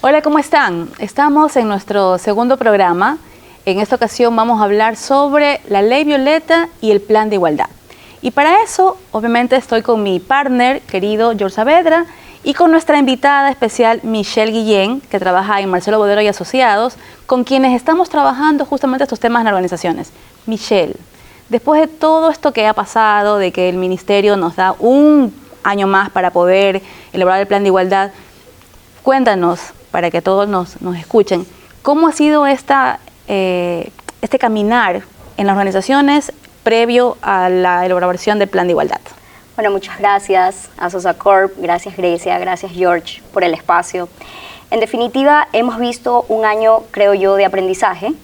Hola, ¿cómo están? Estamos en nuestro segundo programa. En esta ocasión vamos a hablar sobre la Ley Violeta y el Plan de Igualdad. Y para eso, obviamente, estoy con mi partner, querido George Saavedra, y con nuestra invitada especial, Michelle Guillén, que trabaja en Marcelo Bodero y Asociados, con quienes estamos trabajando justamente estos temas en organizaciones. Michelle, después de todo esto que ha pasado, de que el Ministerio nos da un año más para poder elaborar el Plan de Igualdad, cuéntanos, para que todos nos escuchen, ¿cómo ha sido este caminar en las organizaciones previo a la elaboración del Plan de Igualdad? Bueno, muchas gracias a Sosacorp, gracias Grecia, gracias George por el espacio. En definitiva, hemos visto un año, creo yo, de aprendizaje,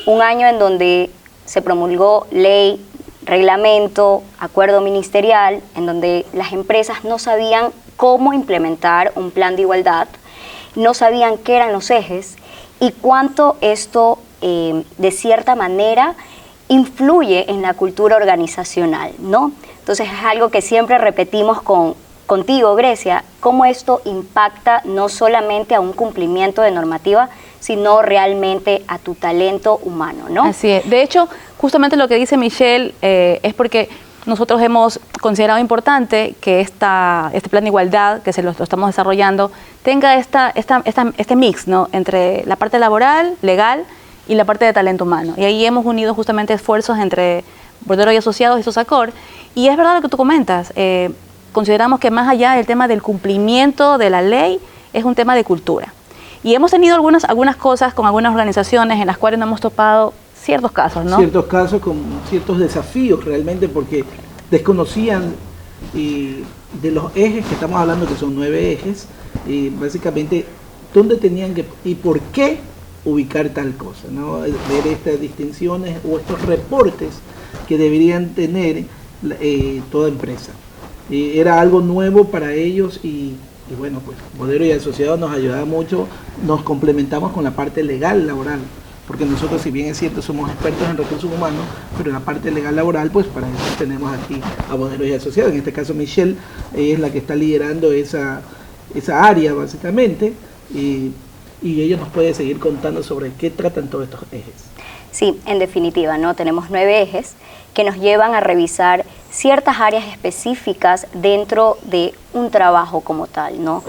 un año en donde se promulgó ley, reglamento, acuerdo ministerial, en donde las empresas no sabían cómo implementar un plan de igualdad, no sabían qué eran los ejes y cuánto esto, de cierta manera, influye en la cultura organizacional, ¿no? Entonces es algo que siempre repetimos contigo, Grecia, cómo esto impacta no solamente a un cumplimiento de normativa, sino realmente a tu talento humano, ¿no? Así es. De hecho, justamente lo que dice Michelle es porque nosotros hemos considerado importante que este plan de igualdad, que lo estamos desarrollando, tenga este mix, ¿no?, entre la parte laboral, legal, y la parte de talento humano. Y ahí hemos unido justamente esfuerzos entre Bodero y Asociados y Sosacorp. Y es verdad lo que tú comentas. Consideramos que más allá del tema del cumplimiento de la ley, es un tema de cultura. Y hemos tenido algunas cosas con algunas organizaciones en las cuales nos hemos topado ciertos casos, ¿no? Ciertos casos con ciertos desafíos realmente porque desconocían de los ejes que estamos hablando, que son 9 ejes, básicamente dónde tenían que y por qué ubicar tal cosa, ¿no? Ver estas distinciones o estos reportes que deberían tener toda empresa. Era algo nuevo para ellos y bueno, pues Bodero y Asociados nos ayudaba mucho, nos complementamos con la parte legal laboral, porque nosotros, si bien es cierto, somos expertos en recursos humanos, pero en la parte legal laboral, pues para eso tenemos aquí a Bodero y Asociados. En este caso Michelle es la que está liderando esa área básicamente, y ella nos puede seguir contando sobre qué tratan todos estos ejes. Sí, en definitiva, ¿no? Tenemos 9 ejes que nos llevan a revisar ciertas áreas específicas dentro de un trabajo como tal, ¿no?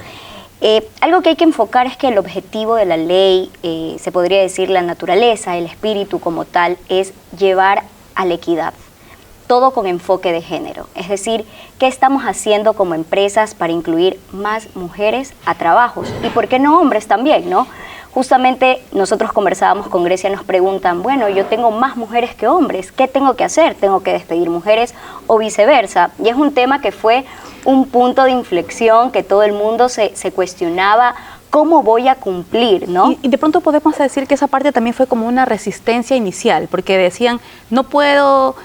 Algo que hay que enfocar es que el objetivo de la ley, se podría decir la naturaleza, el espíritu como tal, es llevar a la equidad, todo con enfoque de género. Es decir, ¿qué estamos haciendo como empresas para incluir más mujeres a trabajos? Y ¿por qué no hombres también, no? Justamente nosotros conversábamos con Grecia, nos preguntan, bueno, yo tengo más mujeres que hombres, ¿qué tengo que hacer? ¿Tengo que despedir mujeres o viceversa? Y es un tema que fue un punto de inflexión que todo el mundo se cuestionaba, ¿cómo voy a cumplir, no? Y de pronto podemos decir que esa parte también fue como una resistencia inicial, porque decían, no puedo,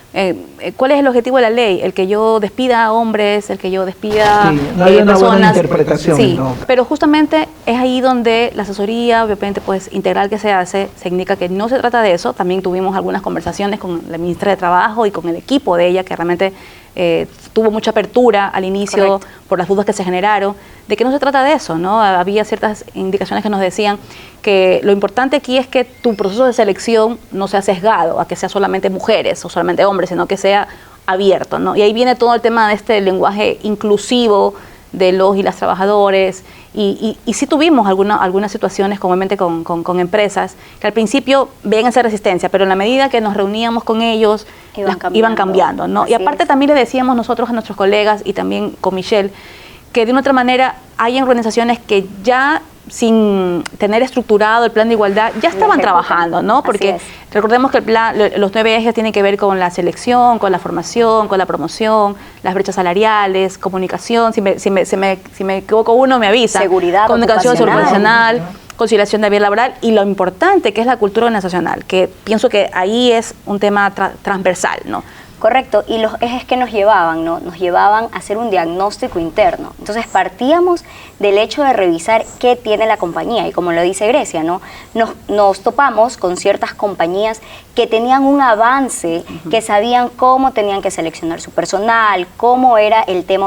¿cuál es el objetivo de la ley? El que yo despida a hombres, el que yo despida no hay una personas. Buena interpretación. Sí, no. Pero justamente es ahí donde la asesoría, obviamente, pues, integral que se hace, se indica que no se trata de eso. También tuvimos algunas conversaciones con la ministra de Trabajo y con el equipo de ella, que realmente tuvo mucha apertura al inicio. Correcto. Por las dudas que se generaron, de que no se trata de eso, ¿no? Había ciertas indicaciones que nos decían que lo importante aquí es que tu proceso de selección no sea sesgado a que sea solamente mujeres o solamente hombres, sino que sea abierto, ¿no? Y ahí viene todo el tema de este lenguaje inclusivo de los y las trabajadores, y sí tuvimos algunas situaciones, obviamente con empresas, que al principio veían esa resistencia, pero en la medida que nos reuníamos con ellos, iban cambiando, ¿no? Y aparte también le decíamos nosotros a nuestros colegas, y también con Michelle, que de una otra manera hay organizaciones que ya sin tener estructurado el plan de igualdad, ya estaban trabajando, ¿no? Porque recordemos que los 9 ejes tienen que ver con la selección, con la formación, con la promoción, las brechas salariales, comunicación, si me equivoco uno me avisa. Seguridad comunicación organizacional, conciliación de vida laboral y lo importante que es la cultura organizacional, que pienso que ahí es un tema transversal, ¿no? Correcto, y los ejes que nos llevaban, ¿no? Nos llevaban a hacer un diagnóstico interno. Entonces partíamos del hecho de revisar qué tiene la compañía, y como lo dice Grecia, ¿no? Nos topamos con ciertas compañías que tenían un avance, que sabían cómo tenían que seleccionar su personal, cómo era el tema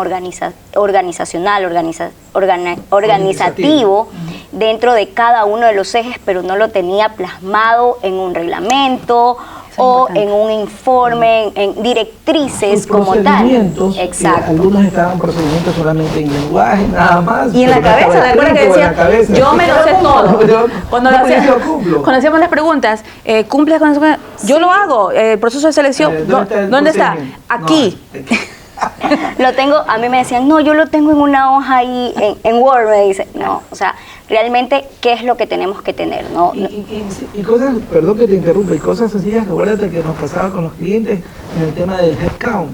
organizativo, dentro de cada uno de los ejes, pero no lo tenía plasmado en un reglamento o en un informe, en directrices Sus como tal. procedimientos, Exacto. algunos estaban procedimientos solamente en lenguaje, nada más. Y en la pero no cabeza, estaba ¿te acuerdas que escrito en decía, la cabeza. yo me lo sé todo? Cuando, No, pues yo cumplo. cuando hacíamos las preguntas, ¿cumples con eso? Yo lo hago, el proceso de selección, ¿dónde está? Aquí. Lo tengo, a mí me decían, no, yo lo tengo en una hoja ahí, en Word, me dice. No, o sea, realmente, ¿qué es lo que tenemos que tener? ¿No? Y cosas, perdón que te interrumpa, y cosas sencillas, acuérdate que nos pasaba con los clientes en el tema del headcount.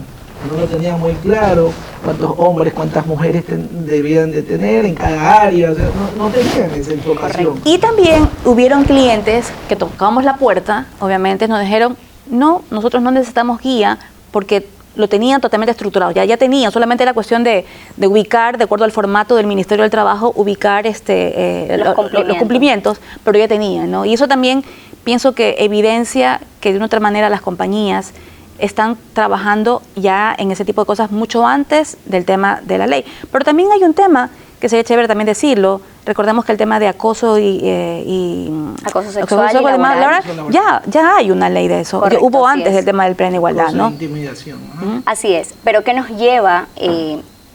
No lo tenía muy claro, cuántos hombres, cuántas mujeres debían de tener en cada área, o sea, no tenían esa información. Y también hubieron clientes que tocamos la puerta, obviamente nos dijeron, no, nosotros no necesitamos guía porque lo tenían totalmente estructurado, ya tenían, solamente era cuestión de ubicar, de acuerdo al formato del Ministerio del Trabajo, ubicar los cumplimientos, pero ya tenían, ¿no? Y eso también pienso que evidencia que de una otra manera las compañías están trabajando ya en ese tipo de cosas mucho antes del tema de la ley. Pero también hay un tema que sería chévere también decirlo. Recordemos que el tema de acoso y acoso sexual y laboral, ya hay una ley de eso. Correcto, hubo antes del tema del plan de igualdad, Acoso, ¿no? Intimidación, ¿no? Así es, pero ¿qué nos lleva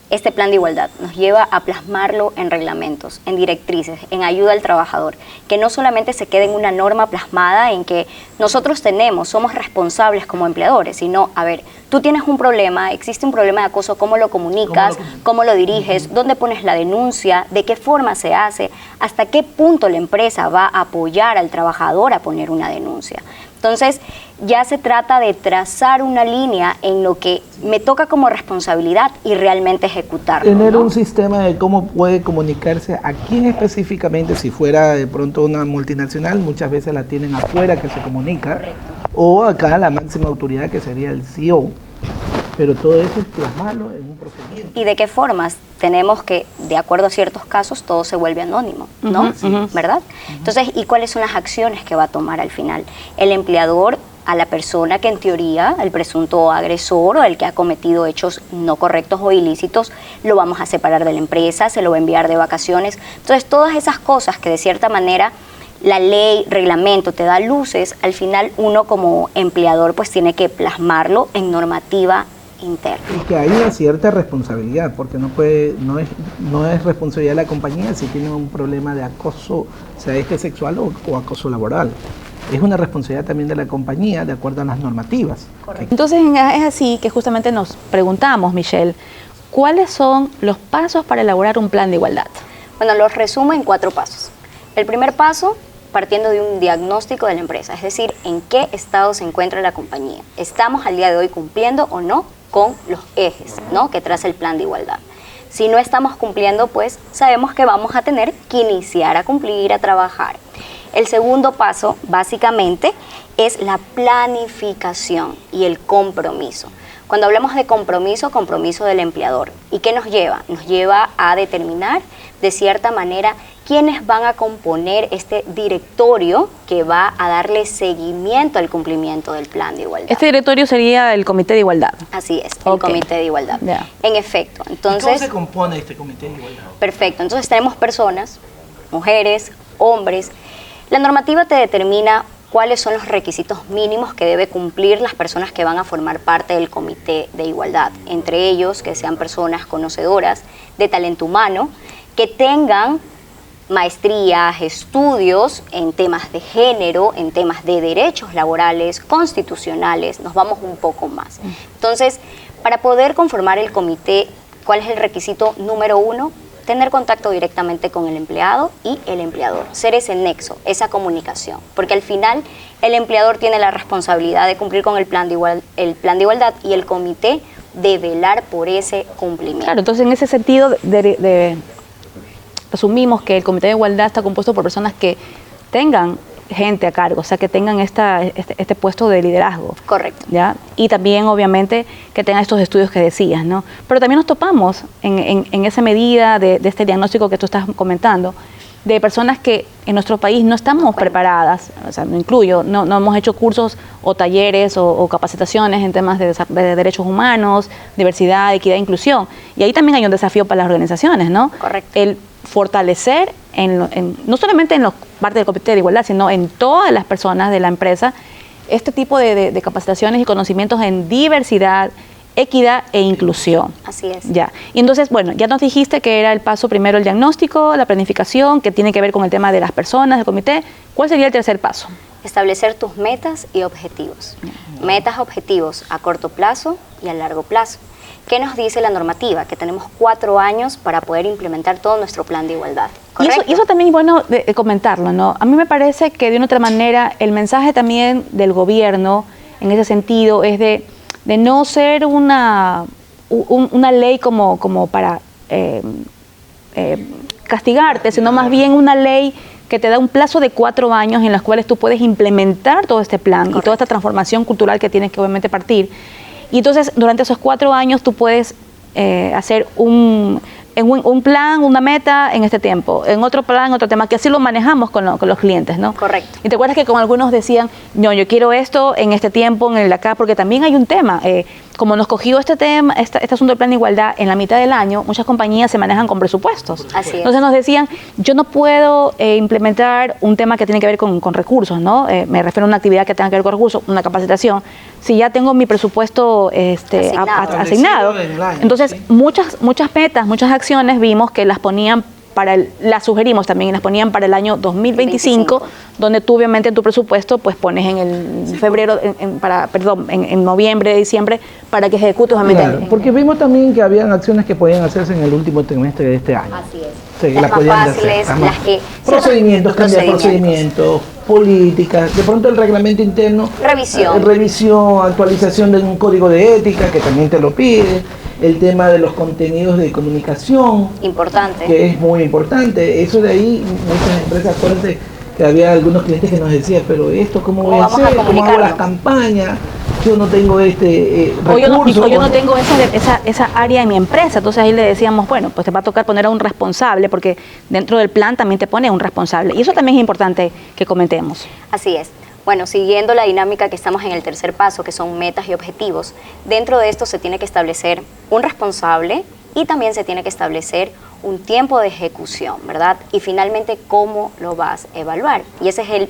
este plan de igualdad? Nos lleva a plasmarlo en reglamentos, en directrices, en ayuda al trabajador, que no solamente se quede en una norma plasmada en que nosotros somos responsables como empleadores, sino, a ver, tú tienes un problema, existe un problema de acoso, ¿cómo lo comunicas? ¿Cómo lo diriges? ¿Dónde pones la denuncia? ¿De qué forma se hace? ¿Hasta qué punto la empresa va a apoyar al trabajador a poner una denuncia? Entonces, ya se trata de trazar una línea en lo que me toca como responsabilidad y realmente ejecutarlo. Tener ¿no? un sistema de cómo puede comunicarse a quién específicamente, si fuera de pronto una multinacional, muchas veces la tienen afuera que se comunica, o acá la máxima autoridad que sería el CEO. Pero todo eso es plasmarlo en un procedimiento. ¿Y de qué formas? Tenemos que, de acuerdo a ciertos casos, todo se vuelve anónimo, ¿no? ¿Verdad? Entonces, ¿y cuáles son las acciones que va a tomar al final? El empleador a la persona que en teoría, el presunto agresor o el que ha cometido hechos no correctos o ilícitos, lo vamos a separar de la empresa, se lo va a enviar de vacaciones. Entonces, todas esas cosas que de cierta manera la ley, reglamento te da luces, al final uno como empleador pues tiene que plasmarlo en normativa interna. Y que hay una cierta responsabilidad, porque no es responsabilidad de la compañía si tiene un problema de acoso, sea este sexual o acoso laboral. Es una responsabilidad también de la compañía, de acuerdo a las normativas. Correcto. Entonces es así que justamente nos preguntamos, Michelle, ¿cuáles son los pasos para elaborar un plan de igualdad? Bueno, los resumo en 4 pasos. El primer paso, partiendo de un diagnóstico de la empresa, es decir, en qué estado se encuentra la compañía. ¿Estamos al día de hoy cumpliendo o no con los ejes, ¿no?, que traza el plan de igualdad? Si no estamos cumpliendo, pues sabemos que vamos a tener que iniciar a cumplir, a trabajar. El segundo paso, básicamente, es la planificación y el compromiso. Cuando hablamos de compromiso, compromiso del empleador. ¿Y qué nos lleva? Nos lleva a determinar, de cierta manera, quiénes van a componer este directorio que va a darle seguimiento al cumplimiento del plan de igualdad. Este directorio sería el Comité de Igualdad. Así es, el Comité de Igualdad. Yeah. En efecto. Entonces, ¿cómo se compone este Comité de Igualdad? Perfecto. Entonces tenemos personas, mujeres, hombres. La normativa te determina cuáles son los requisitos mínimos que debe cumplir las personas que van a formar parte del Comité de Igualdad. Entre ellos, que sean personas conocedoras de talento humano, que tengan maestrías, estudios en temas de género, en temas de derechos laborales, constitucionales, nos vamos un poco más. Entonces, para poder conformar el comité, ¿cuál es el requisito número 1? Tener contacto directamente con el empleado y el empleador, ser ese nexo, esa comunicación, porque al final el empleador tiene la responsabilidad de cumplir con el plan de igualdad y el comité de velar por ese cumplimiento. Claro, entonces en ese sentido asumimos que el Comité de Igualdad está compuesto por personas que tengan gente a cargo, o sea, que tengan este puesto de liderazgo. Correcto. ¿Ya? Y también, obviamente, que tengan estos estudios que decías, ¿no? Pero también nos topamos en esa medida de este diagnóstico que tú estás comentando, de personas que en nuestro país no estamos preparadas, o sea, me incluyo, no hemos hecho cursos o talleres o capacitaciones en temas de derechos humanos, diversidad, equidad e inclusión. Y ahí también hay un desafío para las organizaciones, ¿no? Correcto. El fortalecer no solamente en la parte del Comité de Igualdad, sino en todas las personas de la empresa, este tipo de capacitaciones y conocimientos en diversidad, equidad e inclusión. Así es. Ya. Y entonces, bueno, ya nos dijiste que era el paso primero el diagnóstico, la planificación, que tiene que ver con el tema de las personas, del comité. ¿Cuál sería el tercer paso? Establecer tus metas y objetivos. Metas, objetivos a corto plazo y a largo plazo. ¿Qué nos dice la normativa? Que tenemos 4 años para poder implementar todo nuestro plan de igualdad. Y eso también es bueno de comentarlo, ¿no? A mí me parece que de una otra manera el mensaje también del gobierno en ese sentido es de no ser una ley como para castigarte, sino más bien una ley que te da un plazo de 4 años en los cuales tú puedes implementar todo este plan. Correcto. Y toda esta transformación cultural que tienes que obviamente partir. Y entonces durante esos 4 años tú puedes hacer un plan, una meta en este tiempo, en otro plan, otro tema, que así lo manejamos con los clientes, ¿no? Correcto. Y te acuerdas que con algunos decían, no, yo quiero esto en este tiempo, en el de acá, porque también hay un tema. Como nos cogió este tema, este asunto del plan de igualdad en la mitad del año, muchas compañías se manejan con presupuestos. Así es. Entonces nos decían, yo no puedo implementar un tema que tiene que ver con recursos, ¿no? Me refiero a una actividad que tenga que ver con recursos, una capacitación, si ya tengo mi presupuesto asignado. Entonces, sí, muchas metas, muchas acciones vimos que las ponían las sugerimos también y las ponían para el año 2025, donde tú obviamente en tu presupuesto pues pones en el febrero, en noviembre, diciembre, para que ejecutes obviamente. Claro, porque vimos también que habían acciones que podían hacerse en el último trimestre de este año. Así es. Sí, las más fáciles, las que... Procedimientos, cambiar procedimientos, políticas, de pronto el reglamento interno. Revisión, actualización de un código de ética que también te lo pide. El tema de los contenidos de comunicación. Importante. Que es muy importante. Eso de ahí, muchas empresas, acuérdense que había algunos clientes que nos decían, pero esto, ¿cómo voy a hacer? ¿Cómo hago las campañas? Yo no tengo recurso. O yo no tengo esa área en mi empresa. Entonces ahí le decíamos, bueno, pues te va a tocar poner a un responsable, porque dentro del plan también te pone un responsable. Y eso también es importante que comentemos. Así es. Bueno, siguiendo la dinámica que estamos en el tercer paso, que son metas y objetivos, dentro de esto se tiene que establecer un responsable y también se tiene que establecer un tiempo de ejecución, ¿verdad? Y finalmente, ¿cómo lo vas a evaluar? Y ese es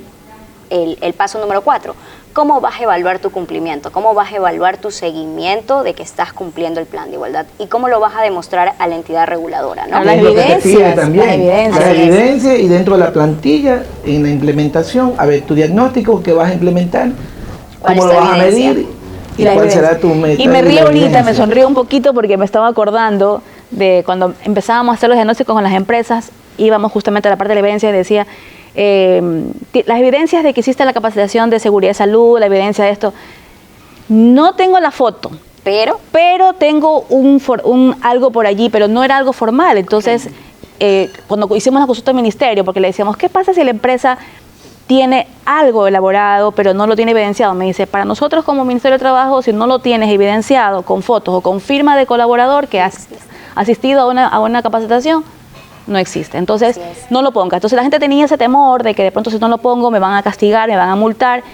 el paso número 4. ¿Cómo vas a evaluar tu cumplimiento? ¿Cómo vas a evaluar tu seguimiento de que estás cumpliendo el plan de igualdad? ¿Y cómo lo vas a demostrar a la entidad reguladora, ¿no? Las evidencias. La evidencia y dentro de la plantilla, en la implementación, a ver, tu diagnóstico que vas a implementar, cómo lo vas a medir y cuál será tu meta. Y me río ahorita, me sonrío un poquito porque me estaba acordando de cuando empezábamos a hacer los diagnósticos con las empresas, íbamos justamente a la parte de la evidencia y decía... las evidencias de que hiciste la capacitación de seguridad de salud, la evidencia de esto, no tengo la foto, pero tengo algo por allí, pero no era algo formal. Entonces, cuando hicimos la consulta al ministerio, porque le decíamos, ¿qué pasa si la empresa tiene algo elaborado, pero no lo tiene evidenciado? Me dice, para nosotros como Ministerio de Trabajo, si no lo tienes evidenciado con fotos o con firma de colaborador que has asistido a una capacitación, no existe. Entonces, no lo ponga. Entonces, la gente tenía ese temor de que de pronto si no lo pongo me van a castigar, me van a multar.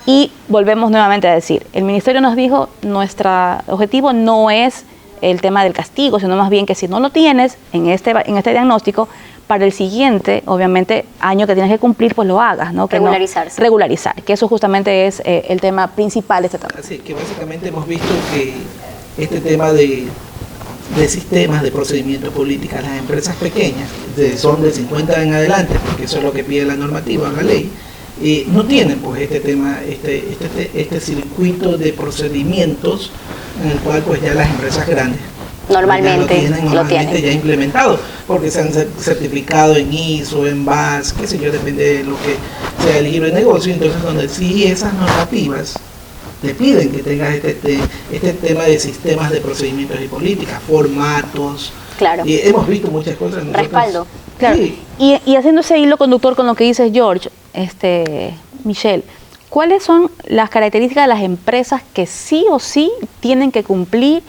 Y volvemos nuevamente a decir, el ministerio nos dijo, nuestro objetivo no es el tema del castigo, sino más bien que si no lo tienes en este diagnóstico, para el siguiente, obviamente, año que tienes que cumplir, pues lo hagas, ¿no? Regularizarse. Regularizar, que eso justamente es el tema principal de este tema. Así que básicamente hemos visto que este tema de sistemas, de procedimientos políticos, las empresas pequeñas, son de 50 en adelante, porque eso es lo que pide la normativa, la ley, no tienen pues este tema, este circuito de procedimientos en el cual pues ya las empresas grandes normalmente lo tienen ya implementado, porque se han certificado en ISO, en BAS, qué sé yo, depende de lo que sea el giro de negocio. Entonces donde sí esas normativas te piden que tengas este tema de sistemas de procedimientos y políticas, formatos. Claro. Y hemos visto muchas cosas. Respaldo. Claro. Sí. Y haciendo ese hilo conductor con lo que dice George, Michelle, ¿cuáles son las características de las empresas que sí o sí tienen que cumplir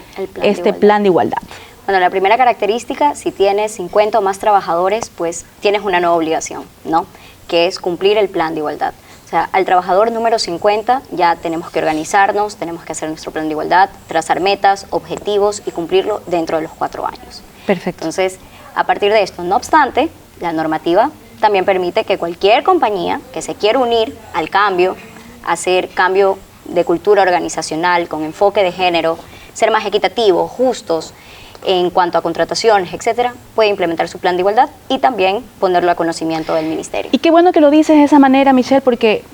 plan de igualdad? Bueno, la primera característica, si tienes 50 o más trabajadores, pues tienes una nueva obligación, ¿no? Que es cumplir el plan de igualdad. O sea, al trabajador número 50 ya tenemos que organizarnos, tenemos que hacer nuestro plan de igualdad, trazar metas, objetivos y cumplirlo dentro de los 4 años. Perfecto. Entonces, a partir de esto, no obstante, La normativa también permite que cualquier compañía que se quiera unir al cambio, hacer cambio de cultura organizacional con enfoque de género, ser más equitativos, justos en cuanto a contrataciones, etcétera, puede implementar su plan de igualdad y también ponerlo a conocimiento del ministerio. Y qué bueno que lo dices de esa manera, Michelle, porque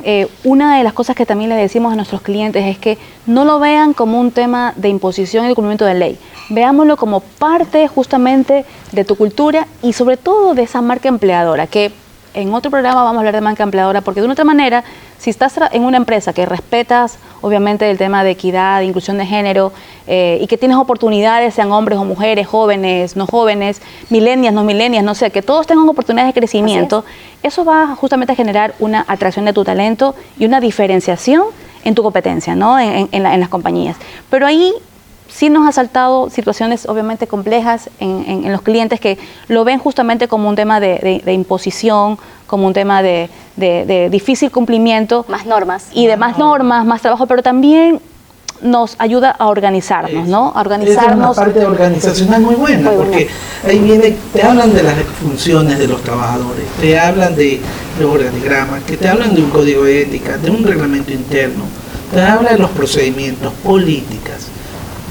una de las cosas que también le decimos a nuestros clientes es que no lo vean como un tema de imposición y de cumplimiento de ley. Veámoslo como parte justamente de tu cultura y sobre todo de esa marca empleadora, que en otro programa vamos a hablar de marca empleadora, porque de una otra manera, si estás en una empresa que respetas obviamente el tema de equidad, de inclusión de género, y que tienes oportunidades, sean hombres o mujeres, jóvenes, no jóvenes, millennials, no millennials, no sé, que todos tengan oportunidades de crecimiento, eso va justamente a generar una atracción de tu talento y una diferenciación en tu competencia, ¿no? en las compañías. Pero ahí sí nos ha saltado situaciones obviamente complejas en los clientes que lo ven justamente como un tema de imposición, como un tema de difícil cumplimiento. Más normas. Y de más normas, más trabajo, pero también nos ayuda a organizarnos, ¿no? A organizarnos. Es una parte organizacional muy buena, porque ahí viene, te hablan de las funciones de los trabajadores, te hablan de los organigramas, que te hablan de un código de ética, de un reglamento interno, te hablan de los procedimientos, políticas.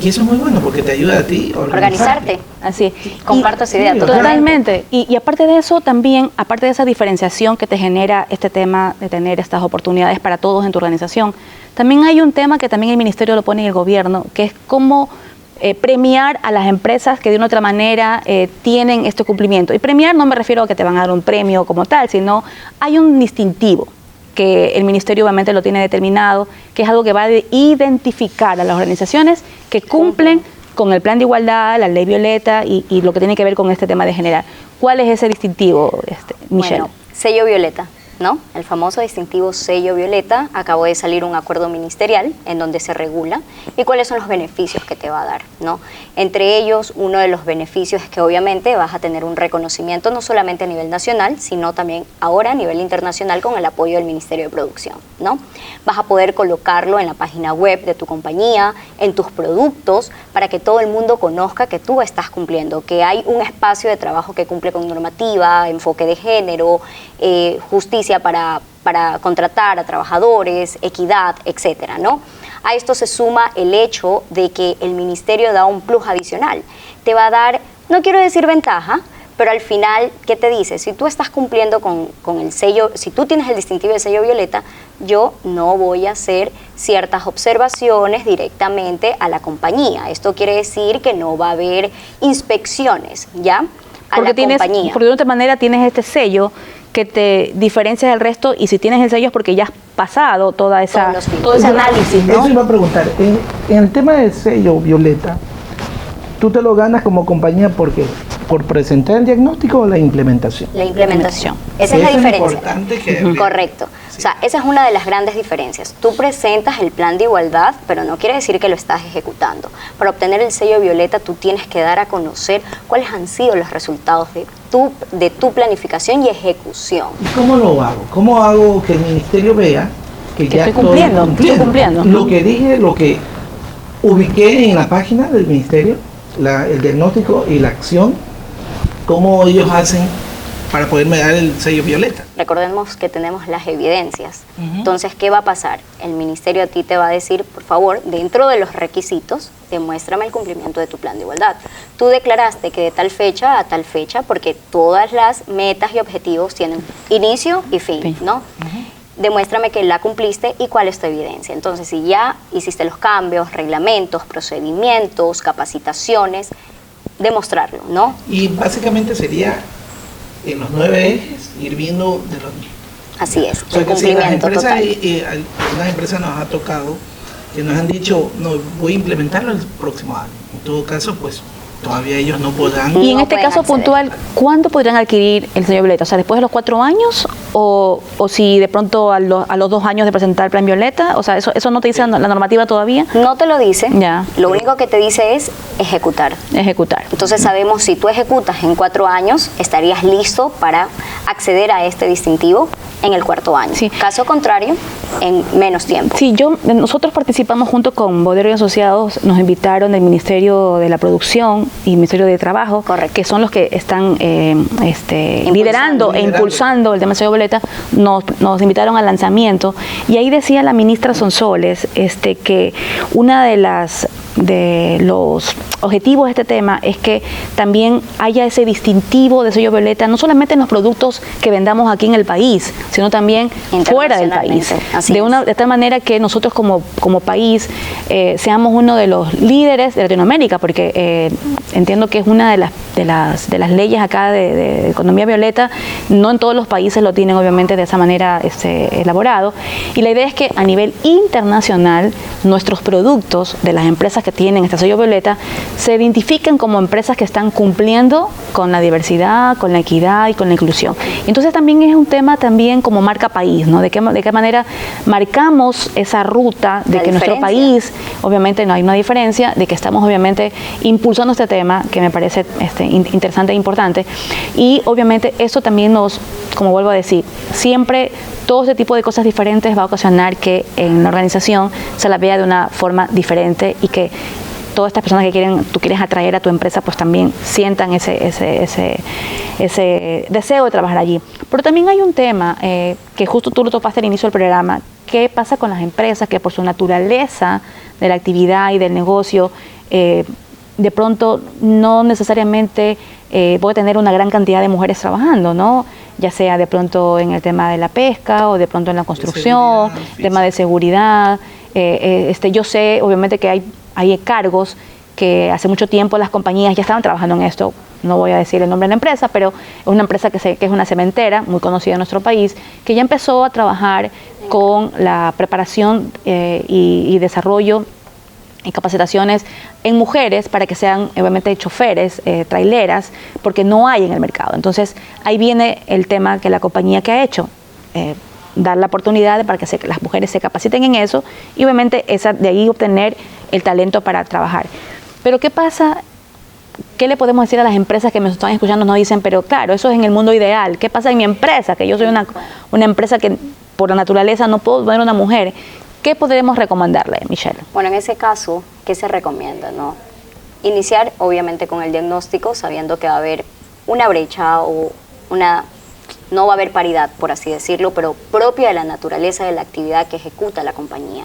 Y eso es muy bueno porque te ayuda a ti a organizarte. Así. Comparto esa idea. Totalmente. Y aparte de eso, también, aparte de esa diferenciación que te genera este tema de tener estas oportunidades para todos en tu organización, también hay un tema que también el ministerio lo pone en el gobierno, que es cómo premiar a las empresas que de una u otra manera tienen este cumplimiento. Y premiar no me refiero a que te van a dar un premio como tal, sino hay un distintivo que el ministerio obviamente lo tiene determinado, que es algo que va a identificar a las organizaciones que cumplen con el plan de igualdad, la ley Violeta y lo que tiene que ver con este tema de generar. ¿Cuál es ese distintivo, Michelle? Bueno, sello Violeta, ¿no? El famoso distintivo sello Violeta. Acabó de salir un acuerdo ministerial en donde se regula y cuáles son los beneficios que te va a dar, ¿no? Entre ellos, uno de los beneficios es que obviamente vas a tener un reconocimiento no solamente a nivel nacional, sino también ahora a nivel internacional con el apoyo del Ministerio de Producción, ¿no? Vas a poder colocarlo en la página web de tu compañía, en tus productos, para que todo el mundo conozca que tú estás cumpliendo, que hay un espacio de trabajo que cumple con normativa, enfoque de género, justicia para contratar a trabajadores, equidad, etcétera, ¿no? A esto se suma el hecho de que el ministerio da un plus adicional. Te va a dar, no quiero decir ventaja, pero al final, ¿qué te dice? Si tú estás cumpliendo con el sello, si tú tienes el distintivo de sello Violeta, yo no voy a hacer ciertas observaciones directamente a la compañía. Esto quiere decir que no va a haber inspecciones, ¿ya? A la compañía. Porque de otra manera tienes este sello que te diferencia del resto, y si tienes el sello es porque ya has pasado todo ese análisis, ¿no? Eso iba a preguntar, en el tema del sello Violeta, ¿tú te lo ganas como compañía porque por presentar el diagnóstico o la implementación? La implementación. Esa es la diferencia. Es importante que correcto. Sí. O sea, esa es una de las grandes diferencias. Tú presentas el plan de igualdad, pero no quiere decir que lo estás ejecutando. Para obtener el sello Violeta, tú tienes que dar a conocer cuáles han sido los resultados de tu planificación y ejecución. ¿Y cómo lo hago? ¿Cómo hago que el ministerio vea que ya estoy cumpliendo? Lo que dije, lo que ubiqué en la página del ministerio, el diagnóstico y la acción, ¿cómo ellos hacen para poderme dar el sello Violeta? Recordemos que tenemos las evidencias. Entonces, ¿qué va a pasar? El ministerio a ti te va a decir, por favor, dentro de los requisitos, demuéstrame el cumplimiento de tu plan de igualdad. Tú declaraste que de tal fecha a tal fecha, porque todas las metas y objetivos tienen inicio y fin, ¿no? Demuéstrame que la cumpliste y cuál es tu evidencia. Entonces, si ya hiciste los cambios, reglamentos, procedimientos, capacitaciones, demostrarlo, ¿no? Y básicamente sería en los 9 ejes ir viendo de los mismos. Así es, o sea, el que cumplimiento si las total. algunas empresas nos ha tocado que nos han dicho, no, voy a implementarlo el próximo año. En todo caso, pues todavía ellos no podrán. Y en este caso puntual, ¿cuándo podrían adquirir el sello Violeta? O sea, ¿después de los 4 años? ¿O si de pronto a los 2 años de presentar el plan Violeta? O sea, ¿eso no te dice la normativa todavía? No te lo dice. Ya. Lo único que te dice es ejecutar. Ejecutar. Entonces sabemos, si tú ejecutas en 4 años, estarías listo para acceder a este distintivo en el 4.º año. Sí. Caso contrario, en menos tiempo. Sí, nosotros participamos junto con Bodero y Asociados, nos invitaron del Ministerio de la Producción y Ministerio de Trabajo, correcto, que son los que están liderando e impulsando el tema de sello violeta, nos invitaron al lanzamiento, y ahí decía la ministra Sonsoles que una de los objetivos de este tema es que también haya ese distintivo de sello violeta, no solamente en los productos que vendamos aquí en el país, sino también fuera del país. De tal manera que nosotros como país seamos uno de los líderes de Latinoamérica, porque entiendo que es una de las leyes acá de economía violeta, no en todos los países lo tienen obviamente de esa manera elaborado, y la idea es que a nivel internacional nuestros productos de las empresas que tienen este sello violeta se identifiquen como empresas que están cumpliendo con la diversidad, con la equidad y con la inclusión. Entonces también es un tema también como marca país, ¿no? De qué manera marcamos esa ruta de que nuestro país, obviamente no hay una diferencia, de que estamos obviamente impulsando este tema, que me parece interesante e importante, y obviamente eso también como vuelvo a decir, siempre todo este tipo de cosas diferentes va a ocasionar que en la organización se la vea de una forma diferente, y que todas estas personas que tú quieres atraer a tu empresa, pues también sientan ese deseo de trabajar allí. Pero también hay un tema que justo tú lo topaste al inicio del programa: ¿qué pasa con las empresas que por su naturaleza de la actividad y del negocio de pronto no necesariamente puede tener una gran cantidad de mujeres trabajando, ¿no? Ya sea de pronto en el tema de la pesca o de pronto en la construcción, tema de seguridad. Yo sé obviamente que hay cargos que hace mucho tiempo las compañías ya estaban trabajando en esto. No voy a decir el nombre de la empresa, pero es una empresa que es una cementera muy conocida en nuestro país, que ya empezó a trabajar con la preparación y desarrollo y capacitaciones en mujeres para que sean obviamente choferes, traileras, porque no hay en el mercado. Entonces ahí viene el tema que la compañía que ha hecho, dar la oportunidad para que las mujeres se capaciten en eso, y obviamente de ahí obtener el talento para trabajar. Pero ¿qué pasa? ¿Qué le podemos decir a las empresas que me están escuchando? Nos dicen, pero claro, eso es en el mundo ideal. ¿Qué pasa en mi empresa? Que yo soy una empresa que por la naturaleza no puedo poner una mujer. ¿Qué podremos recomendarle, Michelle? Bueno, en ese caso, ¿qué se recomienda, no? Iniciar, obviamente, con el diagnóstico, sabiendo que va a haber una brecha o no va a haber paridad, por así decirlo, pero propia de la naturaleza de la actividad que ejecuta la compañía.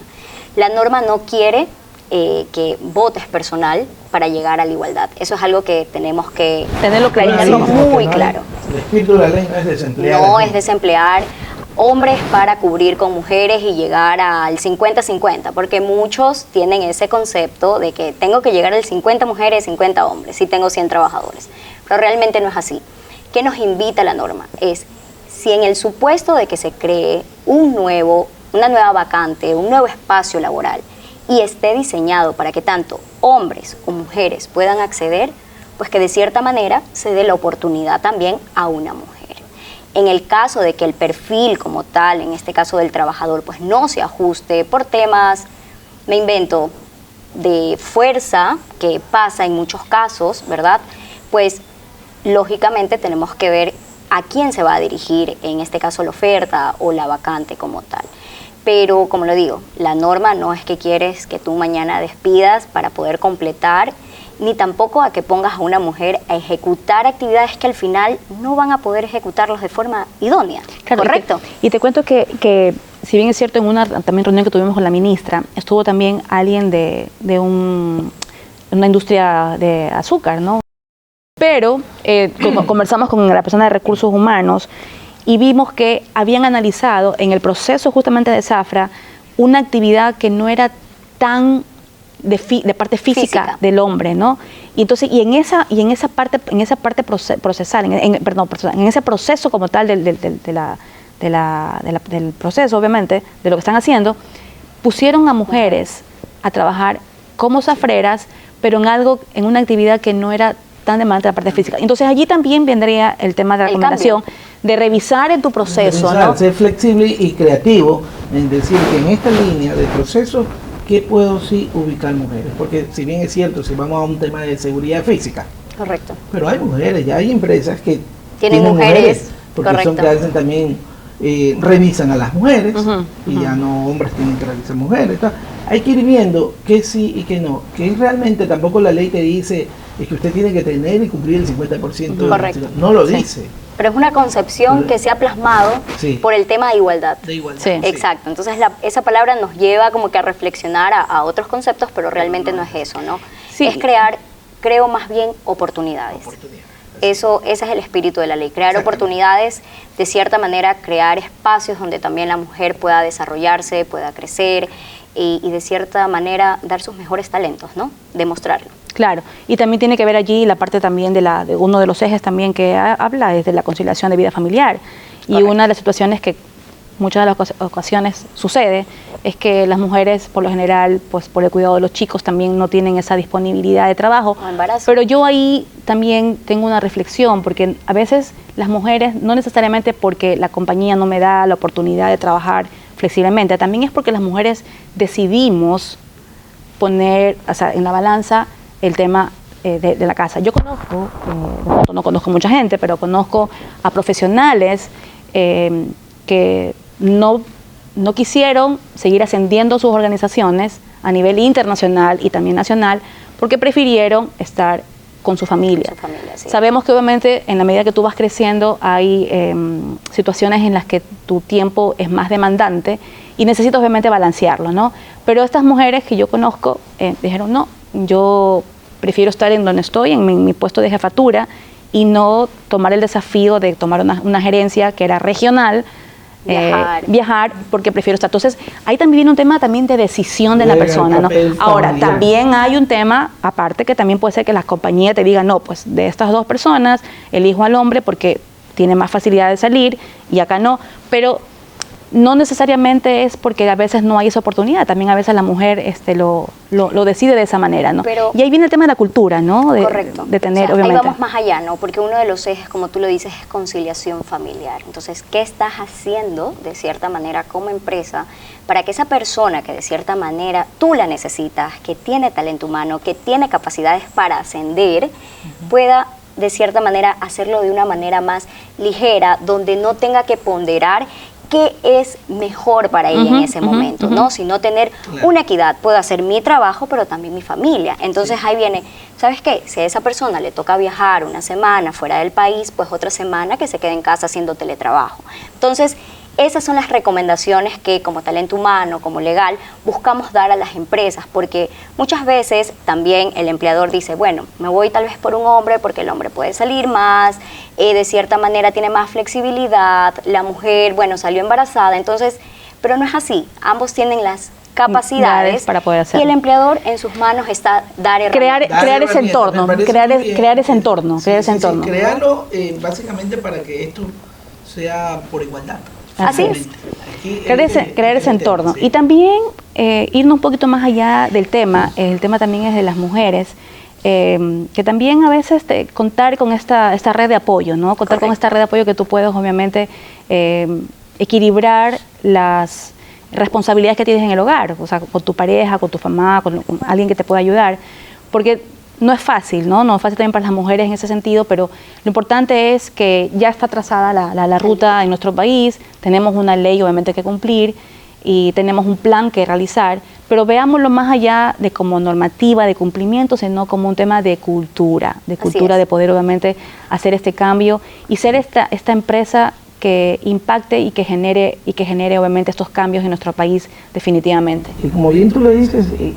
La norma no quiere que votes personal para llegar a la igualdad. Eso es algo que tenemos que tenerlo clarísimo, muy claro. El espíritu de la ley no es desemplear. No es desemplear hombres para cubrir con mujeres y llegar al 50-50, porque muchos tienen ese concepto de que tengo que llegar al 50 mujeres, 50 hombres, si tengo 100 trabajadores, pero realmente no es así. ¿Qué nos invita la norma? Es, si en el supuesto de que se cree una nueva vacante, un nuevo espacio laboral, y esté diseñado para que tanto hombres o mujeres puedan acceder, pues que de cierta manera se dé la oportunidad también a una mujer. En el caso de que el perfil como tal, en este caso del trabajador, pues no se ajuste por temas, me invento, de fuerza, que pasa en muchos casos, ¿verdad? Pues lógicamente tenemos que ver a quién se va a dirigir, en este caso la oferta o la vacante como tal. Pero como lo digo, la norma no es que quieres que tú mañana despidas para poder completar, ni tampoco a que pongas a una mujer a ejecutar actividades que al final no van a poder ejecutarlos de forma idónea. Claro, ¿correcto? Y te cuento que si bien es cierto, en una también reunión que tuvimos con la ministra, estuvo también alguien de una industria de azúcar, ¿no? Pero conversamos con la persona de recursos humanos y vimos que habían analizado en el proceso justamente de Zafra una actividad que no era tan de parte física del hombre, ¿no? Y entonces en esa parte procesal, en ese proceso como tal del proceso, obviamente, de lo que están haciendo, pusieron a mujeres a trabajar como zafreras, pero en una actividad que no era tan demandante de la parte física. Entonces allí también vendría el tema de la recomendación de revisar en tu proceso, ¿no? Ser flexible y creativo en decir que en esta línea de proceso, ¿qué puedo sí ubicar mujeres? Porque si bien es cierto, si vamos a un tema de seguridad física, correcto, pero hay mujeres, ya hay empresas que tienen mujeres, porque correcto, son que hacen también revisan a las mujeres, y ujú. ya no hombres tienen que revisar mujeres. Hay que ir viendo qué sí y qué no, que realmente tampoco la ley te dice es que usted tiene que tener y cumplir el 50% de la Correcto. nacionalidad. No lo Sí. dice. Pero es una concepción que se ha plasmado Sí. por el tema de igualdad. De igualdad. Sí. Exacto, entonces esa palabra nos lleva como que a reflexionar a otros conceptos, pero realmente no es eso, ¿no? Sí. Es creo más bien oportunidades. Ese es el espíritu de la ley, crear oportunidades, de cierta manera crear espacios donde también la mujer pueda desarrollarse, pueda crecer y de cierta manera dar sus mejores talentos, ¿no? Demostrarlo. Claro, y también tiene que ver allí la parte también de uno de los ejes también que habla es de la conciliación de vida familiar. Y Correcto. una de las situaciones que muchas de las ocasiones sucede es que las mujeres por lo general, pues por el cuidado de los chicos también no tienen esa disponibilidad de trabajo. O embarazo. Pero yo ahí también tengo una reflexión, porque a veces las mujeres, no necesariamente porque la compañía no me da la oportunidad de trabajar flexiblemente, también es porque las mujeres decidimos poner, o sea, en la balanza el tema de la casa. Yo conozco, no conozco mucha gente, pero conozco a profesionales que no quisieron seguir ascendiendo sus organizaciones a nivel internacional y también nacional porque prefirieron estar con su familia. Con su familia, sí. Sabemos que obviamente en la medida que tú vas creciendo hay situaciones en las que tu tiempo es más demandante y necesitas obviamente balancearlo, ¿no? Pero estas mujeres que yo conozco dijeron, no, yo prefiero estar en donde estoy, en mi puesto de jefatura y no tomar el desafío de tomar una gerencia que era regional, viajar porque prefiero estar. Entonces, ahí también viene un tema también de decisión de la Juega el persona, ¿no? papel Ahora, familiar. también hay un tema, aparte que también puede ser que las compañías te digan, no, pues de estas dos personas, elijo al hombre porque tiene más facilidad de salir y acá no, pero no necesariamente es porque a veces no hay esa oportunidad, también a veces la mujer lo decide de esa manera, ¿no? Pero, y ahí viene el tema de la cultura, ¿no? Correcto. De tener, O sea, obviamente. ahí vamos más allá, ¿no? Porque uno de los ejes, como tú lo dices, es conciliación familiar. Entonces, ¿qué estás haciendo, de cierta manera, como empresa, para que esa persona que de cierta manera tú la necesitas, que tiene talento humano, que tiene capacidades para ascender, pueda de cierta manera hacerlo de una manera más ligera, donde no tenga que ponderar qué es mejor para ella en ese momento, ¿no? Sino tener una equidad. Puedo hacer mi trabajo, pero también mi familia. Entonces ahí viene, ¿sabes qué? Si a esa persona le toca viajar una semana fuera del país, pues otra semana que se quede en casa haciendo teletrabajo. Entonces, esas son las recomendaciones que como talento humano, como legal, buscamos dar a las empresas, porque muchas veces también el empleador dice, bueno, me voy tal vez por un hombre porque el hombre puede salir más, de cierta manera tiene más flexibilidad, la mujer, bueno, salió embarazada, entonces, pero no es así, ambos tienen las capacidades para poder y hacerlo. el empleador en sus manos está dar herramientas. crear ese entorno, crear ese entorno, Sí, crear ese sí, entorno. sí, crearlo básicamente para que esto sea por igualdad. Así es. Aquí, Crear ese entorno. sí. Y también irnos un poquito más allá del tema, el tema también es de las mujeres, que también a veces contar con esta red de apoyo, ¿no? Contar con esta red de apoyo que tú puedes obviamente equilibrar las responsabilidades que tienes en el hogar, o sea, con tu pareja, con tu mamá, con alguien que te pueda ayudar, porque no es fácil, ¿no? No es fácil también para las mujeres en ese sentido, pero lo importante es que ya está trazada la ruta en nuestro país, tenemos una ley obviamente que cumplir y tenemos un plan que realizar, pero veámoslo más allá de como normativa de cumplimiento, sino como un tema de cultura de poder obviamente hacer este cambio y ser esta empresa que impacte y que genere obviamente estos cambios en nuestro país definitivamente. Y como bien tú lo dices, y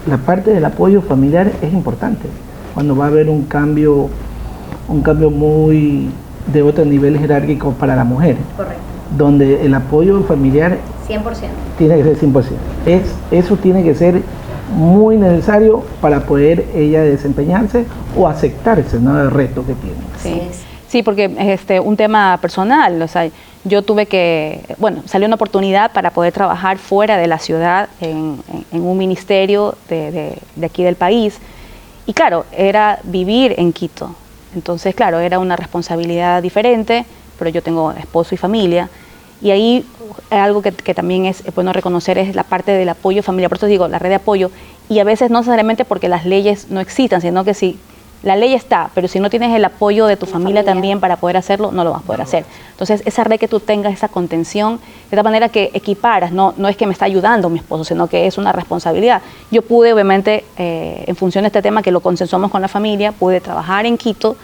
la parte del apoyo familiar es importante. Cuando va a haber un cambio muy de otro nivel jerárquico para la mujer. Correcto. Donde el apoyo familiar 100%. tiene que ser 100%. Eso tiene que ser muy necesario para poder ella desempeñarse o aceptar ese nuevo reto que tiene. Sí. Sí, porque un tema personal, o sea, yo tuve salió una oportunidad para poder trabajar fuera de la ciudad en un ministerio de aquí del país y claro, era vivir en Quito, entonces claro, era una responsabilidad diferente, pero yo tengo esposo y familia y ahí algo que también es bueno reconocer es la parte del apoyo familiar, por eso digo, la red de apoyo y a veces no necesariamente porque las leyes no existan, sino que si la ley está, pero si no tienes el apoyo de tu familia también para poder hacerlo, no lo vas a poder hacer. Entonces, esa red que tú tengas, esa contención, de tal manera que equiparas, no es que me está ayudando mi esposo, sino que es una responsabilidad. Yo pude, obviamente, en función de este tema que lo consensuamos con la familia, pude trabajar en Quito,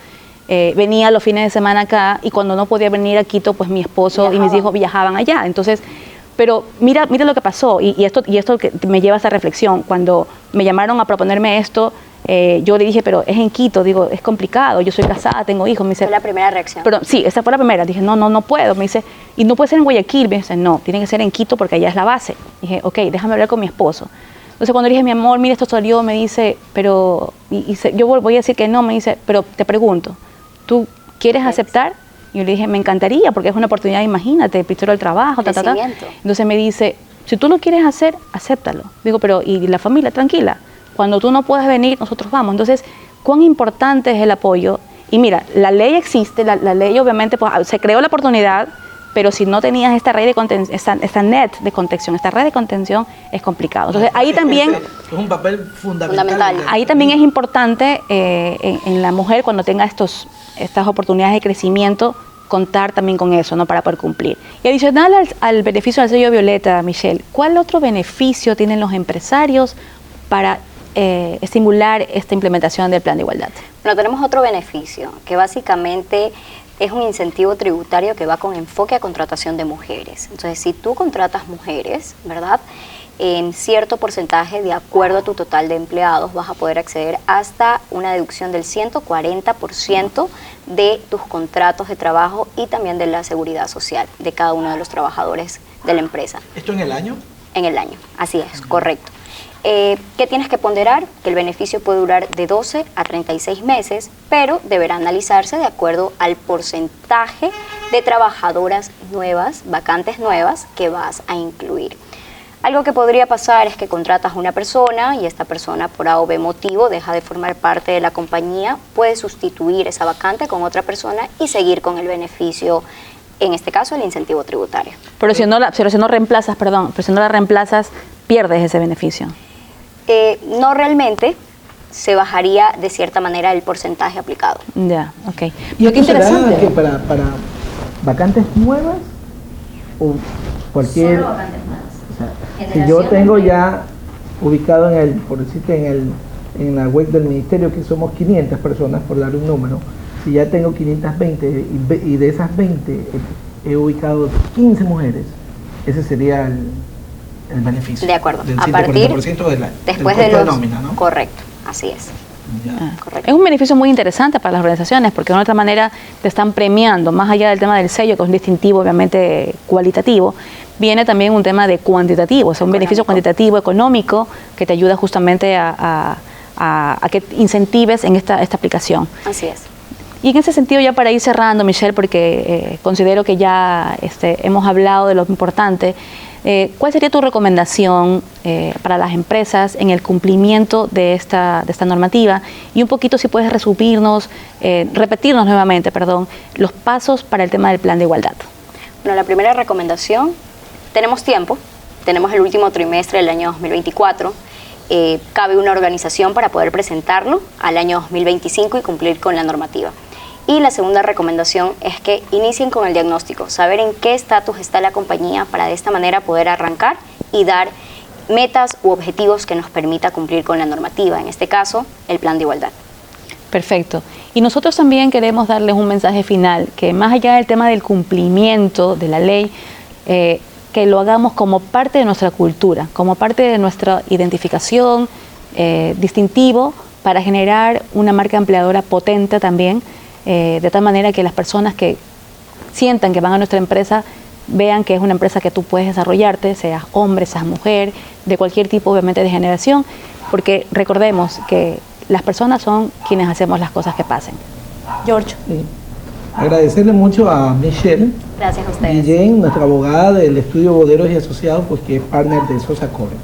venía los fines de semana acá, y cuando no podía venir a Quito, pues mi esposo y mis hijos viajaban allá. Entonces, pero mira lo que pasó, y esto que me lleva a esa reflexión. Cuando me llamaron a proponerme esto, yo le dije, pero es en Quito, digo, es complicado, yo soy casada, tengo hijos. Me dice, fue la primera reacción. Pero sí, esa fue la primera. Dije, no puedo. Me dice, y no puede ser en Guayaquil. Me dice, no, tiene que ser en Quito porque allá es la base. Dije, ok, déjame hablar con mi esposo. Entonces cuando le dije, mi amor, mira, esto salió, me dice, pero, yo voy a decir que no, me dice, pero te pregunto, ¿tú quieres aceptar? Y yo le dije, me encantaría, porque es una oportunidad, imagínate, primero el trabajo, Entonces me dice, si tú lo quieres hacer, acéptalo. Digo, pero, ¿y la familia? Tranquila. Cuando tú no puedas venir, nosotros vamos. Entonces, ¿cuán importante es el apoyo? Y mira, la ley existe, la ley obviamente, pues, se creó la oportunidad, pero si no tenías esta red de contención, esta net de contención, esta red de contención, es complicado. Entonces, ahí también es un papel fundamental. Ahí también es importante en la mujer, cuando tenga estas oportunidades de crecimiento, contar también con eso, ¿no? Para poder cumplir. Y adicional al beneficio del sello Violeta, Michelle, ¿cuál otro beneficio tienen los empresarios para estimular esta implementación del plan de igualdad? Bueno, tenemos otro beneficio, que básicamente es un incentivo tributario que va con enfoque a contratación de mujeres. Entonces, si tú contratas mujeres, ¿verdad?, en cierto porcentaje, de acuerdo a tu total de empleados, vas a poder acceder hasta una deducción del 140% de tus contratos de trabajo y también de la seguridad social de cada uno de los trabajadores de la empresa. ¿Esto en el año? En el año, así es, correcto. ¿Qué tienes que ponderar? Que el beneficio puede durar de 12 a 36 meses, pero deberá analizarse de acuerdo al porcentaje de trabajadoras nuevas, vacantes nuevas, que vas a incluir. Algo que podría pasar es que contratas a una persona y esta persona por A o B motivo deja de formar parte de la compañía, puedes sustituir esa vacante con otra persona y seguir con el beneficio, en este caso el incentivo tributario. Pero si no la reemplazas, pierdes ese beneficio. No realmente, se bajaría de cierta manera el porcentaje aplicado. Ya, ok. ¿Y qué interesante? Que para vacantes nuevas o cualquier... Solo vacantes nuevas. Si yo tengo ya ubicado por decirte, en la web del ministerio, que somos 500 personas, por dar un número, si ya tengo 520 y de esas 20 he ubicado 15 mujeres, ese sería el beneficio. De acuerdo. Del a partir después de los nómina, ¿no? Correcto, así es. Es un beneficio muy interesante para las organizaciones, porque de otra manera te están premiando, más allá del tema del sello, que es un distintivo obviamente cualitativo, viene también un tema de cuantitativo, o sea, un beneficio cuantitativo, económico, que te ayuda justamente a que incentives en esta aplicación. Así es. Y en ese sentido, ya para ir cerrando, Michelle, porque considero que ya hemos hablado de lo importante, ¿cuál sería tu recomendación para las empresas en el cumplimiento de esta normativa? Y un poquito, si puedes repetirnos nuevamente, los pasos para el tema del plan de igualdad. Bueno, la primera recomendación, tenemos tiempo, tenemos el último trimestre del año 2024, cabe una organización para poder presentarlo al año 2025 y cumplir con la normativa. Y la segunda recomendación es que inicien con el diagnóstico, saber en qué estatus está la compañía para de esta manera poder arrancar y dar metas u objetivos que nos permita cumplir con la normativa, en este caso, el plan de igualdad. Perfecto. Y nosotros también queremos darles un mensaje final, que más allá del tema del cumplimiento de la ley, que lo hagamos como parte de nuestra cultura, como parte de nuestra identificación, distintivo, para generar una marca empleadora potente también, de tal manera que las personas que sientan que van a nuestra empresa vean que es una empresa que tú puedes desarrollarte, seas hombre, seas mujer, de cualquier tipo obviamente de generación, porque recordemos que las personas son quienes hacemos las cosas que pasen. George. Sí. Agradecerle mucho a Michelle. Gracias a ustedes. Guillén, nuestra abogada del estudio Boderos y Asociados, pues que es partner de Sosa Core.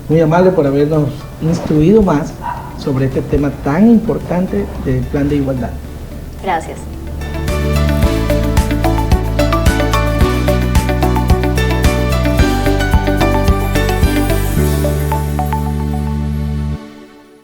Muy amable por habernos instruido más sobre este tema tan importante del plan de igualdad. Gracias.